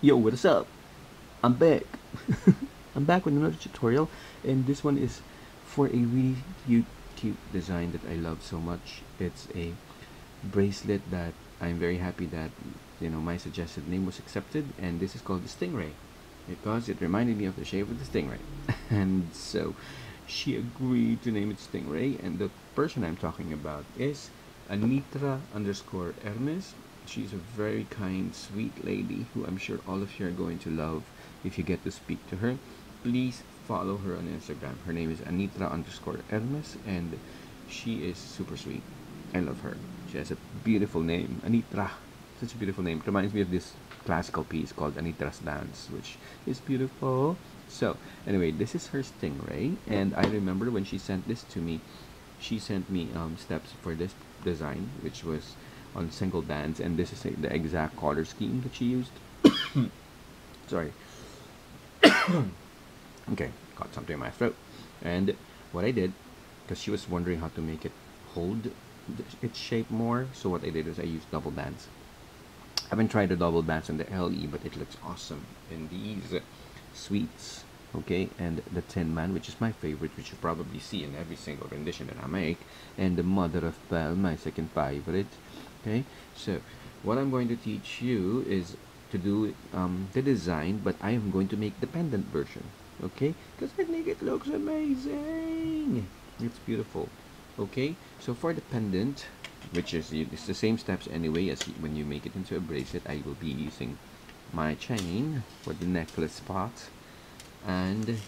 Yo, what's up? I'm back. I'm back with another tutorial, and this one is for a really cute design that I love so much. It's a bracelet that I'm very happy that my suggested name was accepted, and this is called the Stingray because it reminded me of the shape of the stingray. And so she agreed to name it Stingray, and the person I'm talking about is Anitra underscore Hermes. She's a very kind, sweet lady who I'm sure all of you are going to love if you get to speak to her. Please follow her on Instagram. Her name is Anitra underscore Hermes, and she is super sweet. I love her. She has a beautiful name, Anitra. Such a beautiful name. It reminds me of this classical piece called Anitra's Dance, which is beautiful. So, anyway, this is her stingray, and I remember when she sent this to me, she sent me steps for this design, which was on single bands, and this is the exact color scheme that she used. Sorry. Okay, got something in my throat. And what I did, because she was wondering how to make it hold its shape more, so what I did is I used double bands. I haven't tried the double bands on the LE, but it looks awesome in these sweets. Okay, and the Tin Man, which is my favorite, which you probably see in every single rendition that I make, and the Mother of Pearl, my second favorite. Okay, so what I'm going to teach you is to do the design, but I am going to make the pendant version. Okay, because I think it looks amazing. It's beautiful. Okay, so for the pendant, which is it's the same steps anyway as when you make it into a bracelet, I will be using my chain for the necklace part, and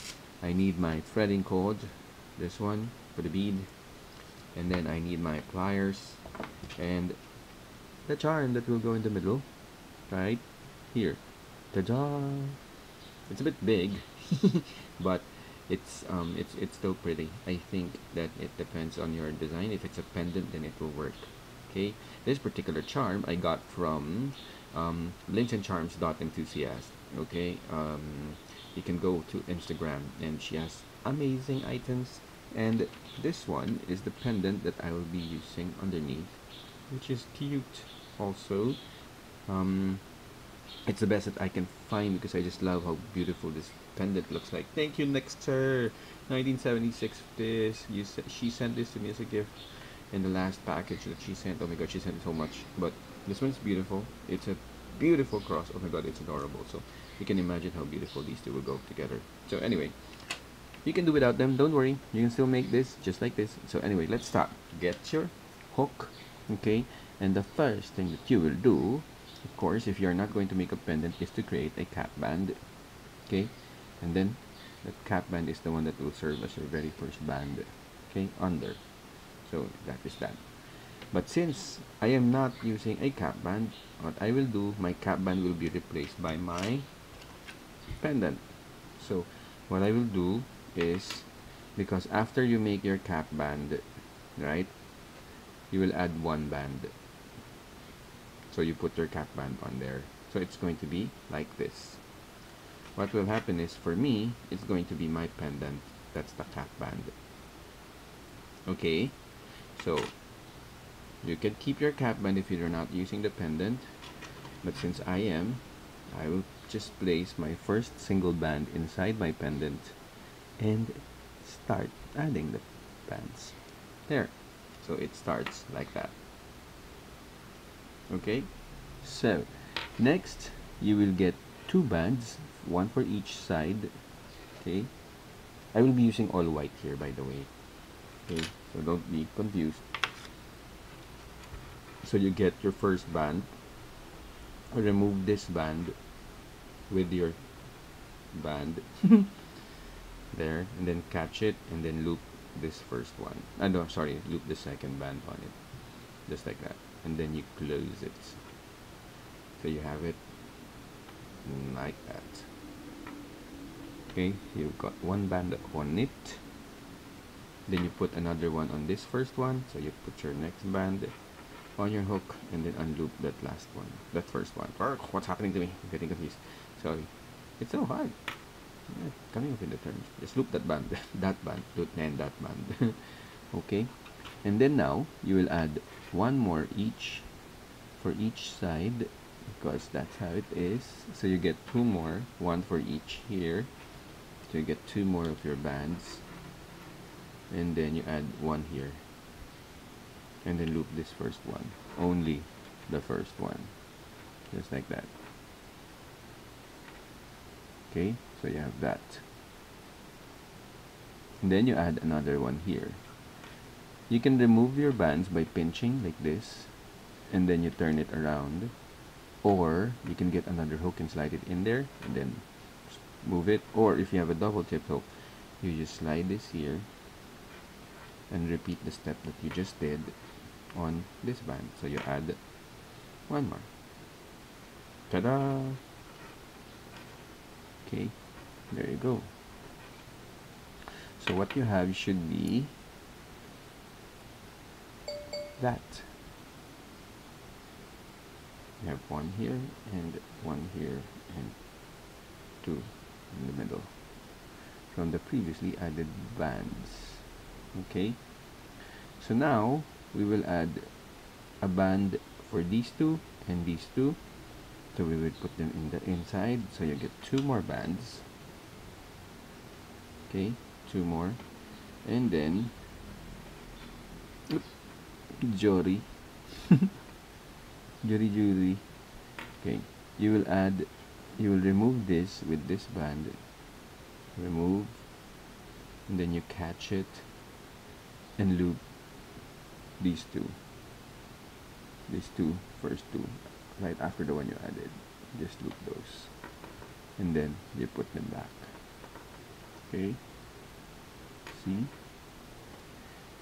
I need my threading cord, this one for the bead, and then I need my pliers and the charm that will go in the middle right here. Ta-da! It's a bit big but it's still pretty. I think that it depends on your design. If it's a pendant, then it will work. Okay, this particular charm I got from linksandcharms.enthusiast. Okay, you can go to Instagram, and she has amazing items, and this one is the pendant that I will be using underneath, which is cute also. um, it's the best that I can find because I just love how beautiful this pendant looks like. Thank you, Nexter. 1976. This she sent this to me as a gift in the last package that she sent. Oh my god, she sent so much. But this one's beautiful. It's a beautiful cross. Oh my god, it's adorable. So you can imagine how beautiful these two will go together. So anyway, you can do without them. Don't worry. You can still make this just like this. So anyway, let's start. Get your hook. Okay, and the first thing that you will do, of course, if you're not going to make a pendant, is to create a cap band. Okay, and then the cap band is the one that will serve as your very first band. Okay, under. So that is that. But since I am not using a cap band, what I will do, my cap band will be replaced by my pendant. So what I will do is, because after you make your cap band, right, you will add one band. So you put your cap band on there. So it's going to be like this. What will happen is, for me, it's going to be my pendant. That's the cap band. Okay, so you can keep your cap band if you're not using the pendant, but since I am, I will just place my first single band inside my pendant and start adding the bands there. So it starts like that. Okay, so next you will get two bands, one for each side. Okay, I will be using all white here, by the way. Okay, so don't be confused. So you get your first band, remove this band with your band there, and then catch it, and then loop this first one. No, sorry, loop the second band on it, just like that, and then you close it. So you have it like that. Okay, you've got one band on it, then you put another one on this first one, so you put your next band on your hook and then unloop that last one, that first one. What's happening to me? I'm getting confused. Sorry, it's so hard. Yeah, coming up in the terms. Just loop that band, that band, and that band. Okay, and then now you will add one more each for each side. because that's how it is. So you get two more, one for each here. So you get two more of your bands, and then you add one here, and then loop this first one, only the first one, just like that. Okay, so you have that. And then you add another one here. You can remove your bands by pinching like this, and then you turn it around, or you can get another hook and slide it in there and then move it. Or if you have a double tip hook, you just slide this here and repeat the step that you just did on this band. So you add one more. Ta-da! Okay, there you go. So what you have should be that. You have one here and one here and two in the middle from the previously added bands. Okay, so now we will add a band for these two and these two. So we will put them in the inside, so you get two more bands. Okay, two more, and then Jory Jory. Okay, you will remove this with this band, remove, and then you catch it and loop these two first two right after the one you added. Just loop those, and then you put them back. Okay, see,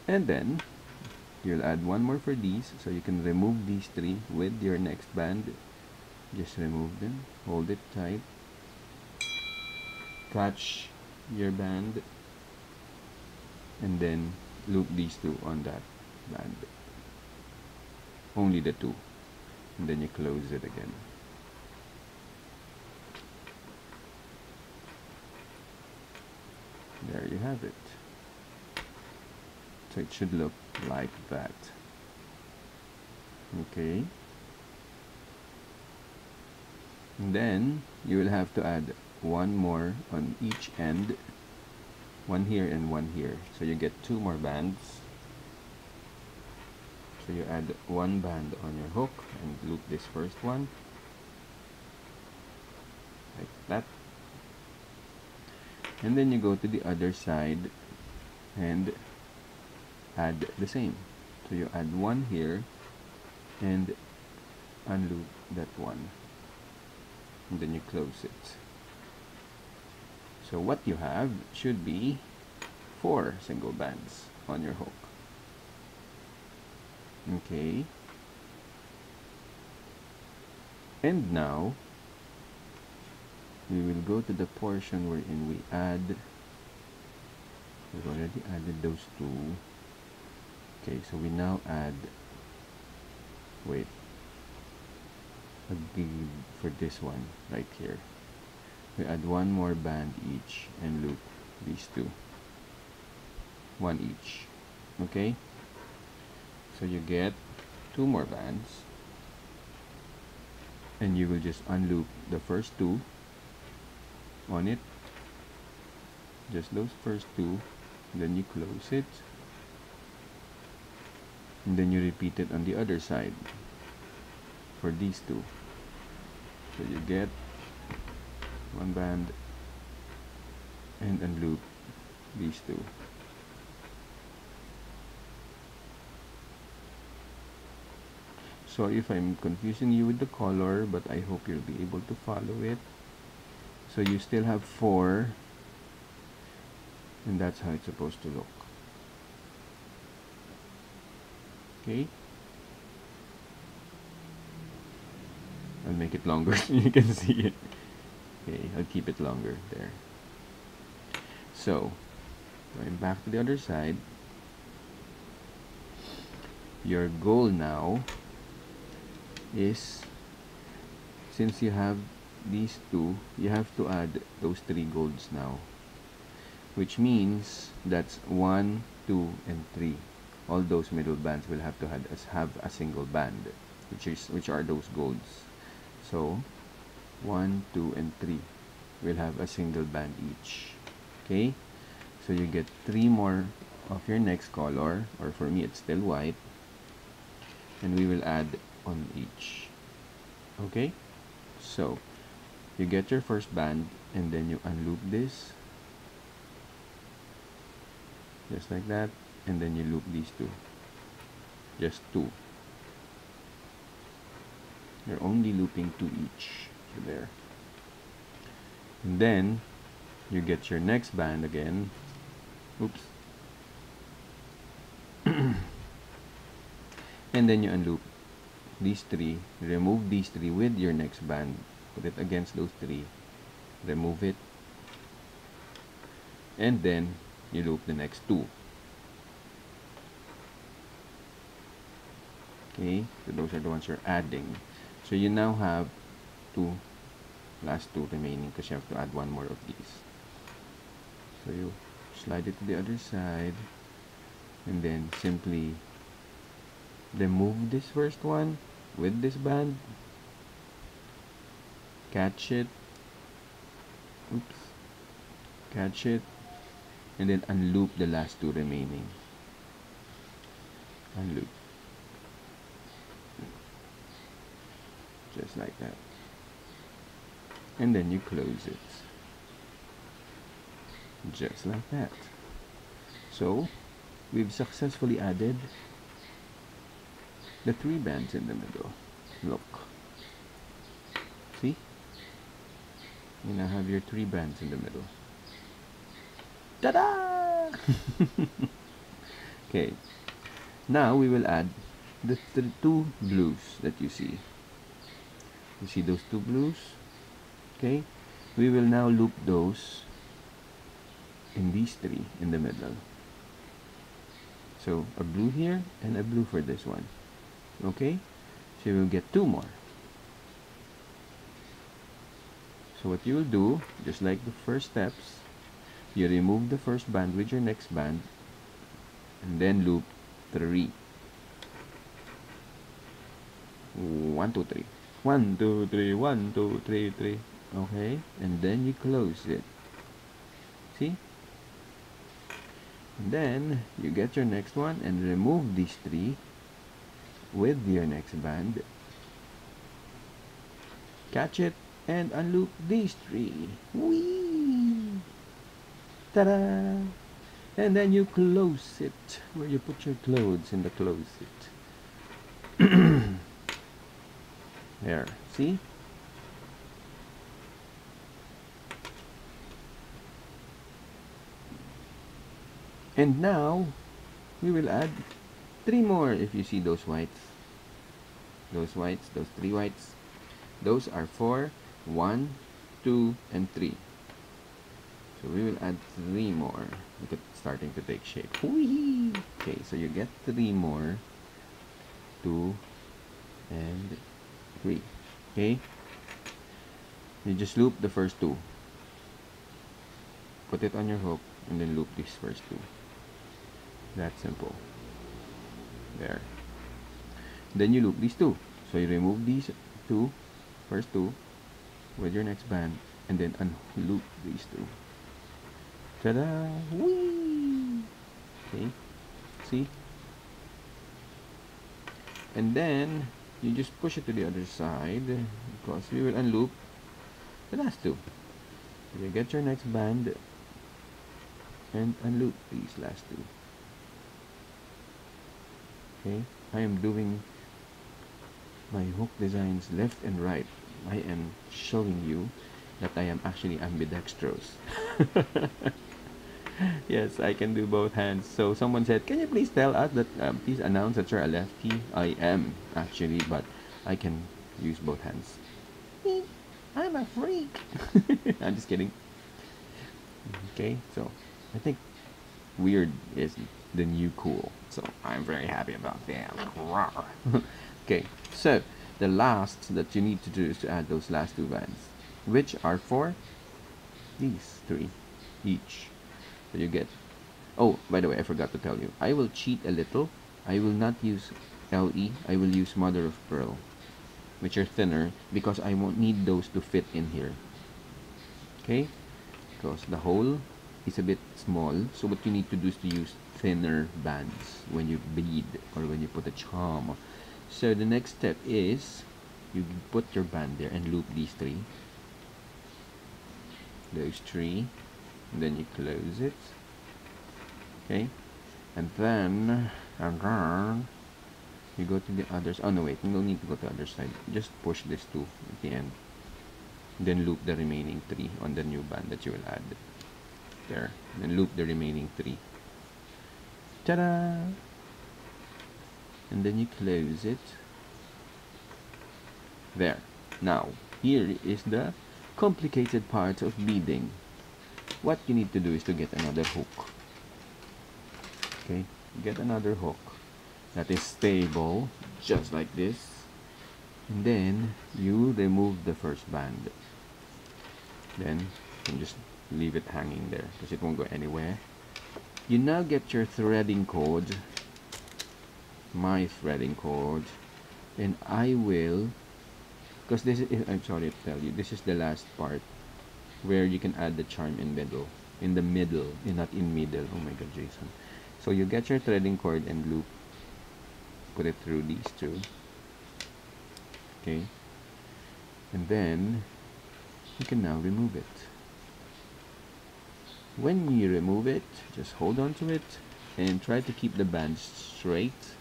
and then you'll add one more for these, so you can remove these three with your next band. Just remove them, hold it tight, catch your band, and then loop these two on that band, only the two, and then you close it again. There you have it. So it should look like that. Okay, and then you will have to add one more on each end, one here and one here, so you get two more bands. So you add one band on your hook and loop this first one like that, and then you go to the other side and add the same. So you add one here and unloop that one, and then you close it. So what you have should be 4 single bands on your hook. Okay, and now we will go to the portion wherein we've already added those two. Okay, so we now add, wait, a bead for this one right here. We add one more band each and loop these two, one each. Okay, so you get two more bands, and you will just unloop the first two on it, just those first two, then you close it, and then you repeat it on the other side for these two. So you get one band and unloop these two. So if I'm confusing you with the color, but I hope you'll be able to follow it. So you still have 4, and that's how it's supposed to look. Okay, I'll make it longer so you can see it. Okay, I'll keep it longer there. So going back to the other side, your goal now is, since you have these two, you have to add those 3 golds now, which means that's 1, 2, and 3. All those middle bands will have to have a single band, which are those golds. So 1, 2, and 3 will have a single band each. Okay, so you get 3 more of your next color, or for me it's still white, and we will add on each. Okay, so you get your first band, and then you unloop this just like that, and then you loop these two, just 2. You're only looping 2 each. So there. And then you get your next band again. Oops. And then you unloop these 3, remove these 3 with your next band, put it against those 3, remove it, and then you loop the next 2. Okay, so those are the ones you're adding. So you now have last 2 remaining, because you have to add 1 more of these. So you slide it to the other side, and then simply remove this first one with this band, catch it, oops, catch it, and then unloop the last 2 remaining. Unloop. Just like that. And then you close it. Just like that. So, we've successfully added the 3 bands in the middle. Look. See? You now have your 3 bands in the middle. Ta-da! Okay. Now we will add the 2 blues that you see. You see those 2 blues? Okay. We will now loop those in these 3 in the middle. So a blue here and a blue for this one. Okay. So you will get 2 more. So what you will do, just like the first steps, you remove the first band with your next band, and then loop 3. 1, 2, 3. 1, 2, 3, 1, 2, 3, 3. Okay, and then you close it. See? And then you get your next one and remove these 3 with your next band. Catch it and unloop these 3. Whee! Ta-da! And then you close it where you put your clothes in the closet. There, see? And now we will add 3 more. If you see those whites, those 3 whites, those are for 1, 2, and 3. So we will add 3 more. Look at it starting to take shape. Whee! Okay, so you get 3 more. 2 and 3. Okay? You just loop the first 2. Put it on your hook and then loop these first 2. That simple. There. Then you loop these 2. So you remove these first 2 with your next band, and then unloop these 2. Ta-da! Whee! Okay. See? And then you just push it to the other side, because we will unloop the last 2. You get your next band and unloop these last 2. Okay, I am doing my hook designs left and right. I am showing you that I am actually ambidextrous. Yes, I can do both hands. So someone said, can you please tell us that, please announce that you're a lefty? I am actually, but I can use both hands. I'm a freak. I'm just kidding. Okay, so I think weird is the new cool. So I'm very happy about that. Okay, so the last that you need to do is to add those last 2 bands, which are for these 3 each. So you get, oh, by the way, I forgot to tell you, I will cheat a little. I will not use LE, I will use mother of pearl. which are thinner, because I won't need those to fit in here. Okay, because the hole is a bit small, so what you need to do is to use thinner bands when you bead or when you put a charm. So the next step is you put your band there and loop these three, those three, and then you close it. Okay, and then you go to the others. Oh no, wait, no need to go to the other side. Just push this two at the end, then loop the remaining three on the new band that you will add there, then loop the remaining three. Ta-da! And then you close it there. Now here is the complicated part of beading. What you need to do is to get another hook. Okay, get another hook that is stable, just like this, and then you remove the first band. Then you can just leave it hanging there because it won't go anywhere. You now get your threading cord, my threading cord, and I will, because this is, I'm sorry to tell you, this is the last part where you can add the charm in the middle, not in middle. Oh my god, Jason. So you get your threading cord and loop, put it through these two, okay, and then you can now remove it. When you remove it, just hold on to it and try to keep the band straight.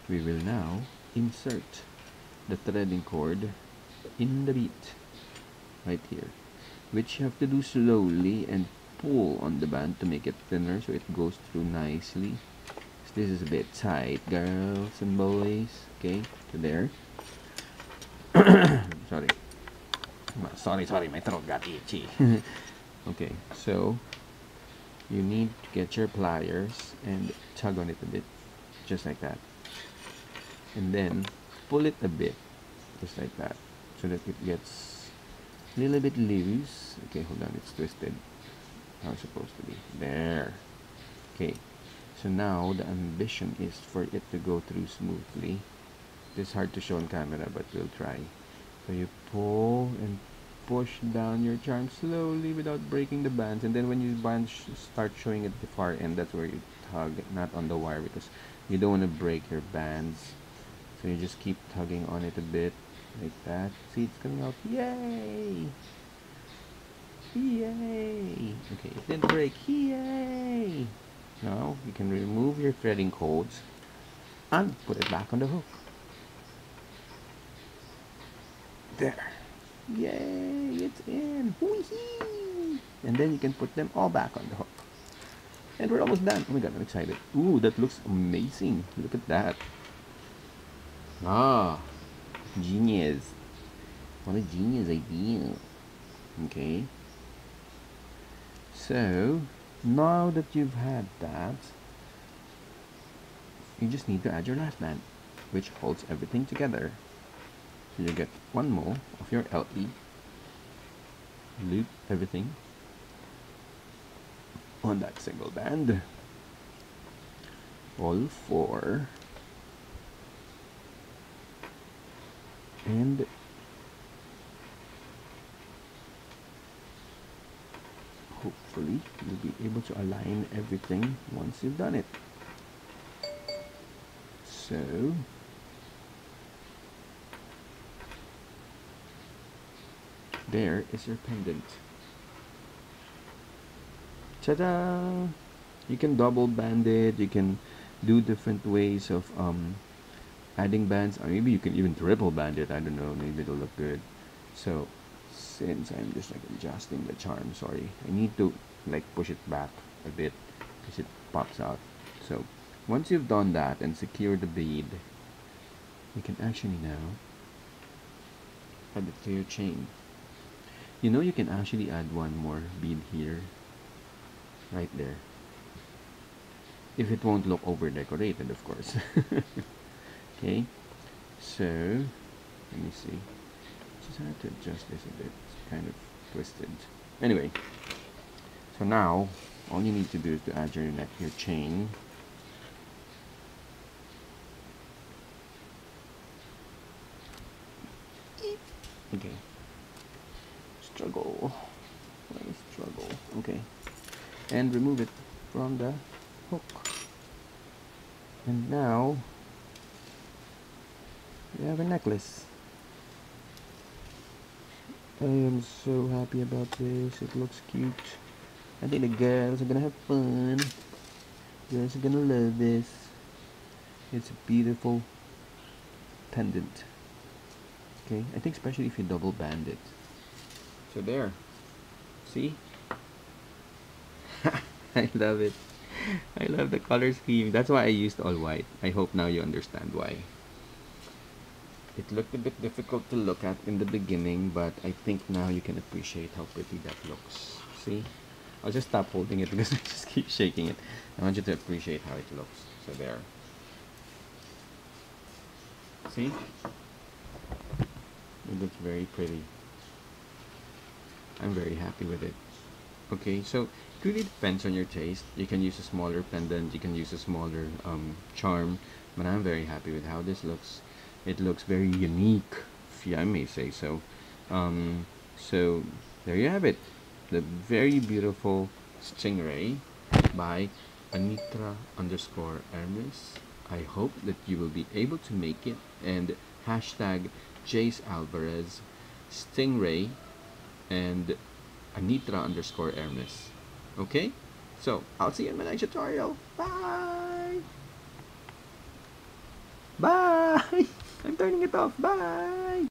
We will now insert the threading cord in the bead right here, which you have to do slowly and pull on the band to make it thinner so it goes through nicely. So this is a bit tight, girls and boys. Okay, so there. sorry, my throat got itchy. Okay, so you need to get your pliers and tug on it a bit, just like that, and then pull it a bit, just like that, so that it gets a little bit loose. Okay, hold on, it's twisted. How it's supposed to be. There. Okay, so now the ambition is for it to go through smoothly. It's hard to show on camera, but we'll try. So you pull and push down your charm slowly without breaking the bands, and then when you start showing at the far end, that's where you tug, not on the wire, because you don't want to break your bands. So you just keep tugging on it a bit, like that. See, it's coming out. Yay! Yay! Okay, it didn't break. Yay! Now you can remove your threading cords and put it back on the hook. There. Yay! It's in. Whee! And then you can put them all back on the hook. And we're almost done. Oh my god, I'm excited. Ooh, that looks amazing. Look at that. Ah, genius. What a genius idea. Okay. So, now that you've had that, you just need to add your last band, which holds everything together. So you get one more of your LE, loop everything on that single band, all four, and hopefully you'll be able to align everything once you've done it. So there is your pendant. Ta-da! You can double band it, you can do different ways of adding bands, or maybe you can even triple band it. I don't know, maybe it'll look good. So since I'm just like adjusting the charm, sorry, I need to like push it back a bit because it pops out. So once you've done that and secured the bead, you can actually now add it to your chain. You know, you can actually add one more bead here, right there, if it won't look over decorated, of course. Okay, so let me see, just have to adjust this a bit, it's kind of twisted. Anyway, so now all you need to do is to add your chain. and remove it from the hook. And now we have a necklace. I am so happy about this. It looks cute. I think the girls are gonna have fun. Girls are gonna love this. It's a beautiful pendant. Okay, I think especially if you double band it. So there. See? I love it. I love the color scheme. That's why I used all white. I hope now you understand why. It looked a bit difficult to look at in the beginning, but I think now you can appreciate how pretty that looks. See? I'll just stop holding it because I just keep shaking it. I want you to appreciate how it looks. So there. See? It looks very pretty. I'm very happy with it. Okay, so it really depends on your taste. You can use a smaller pendant, you can use a smaller charm, but I'm very happy with how this looks. It looks very unique, if I may say so. So there you have it, the very beautiful Stingray by Anitra_Hermes. I hope that you will be able to make it, and hashtag Jace Alvarez, Stingray, and Anitra_Hermes. Okay? So, I'll see you in my next tutorial. Bye! Bye! I'm turning it off. Bye!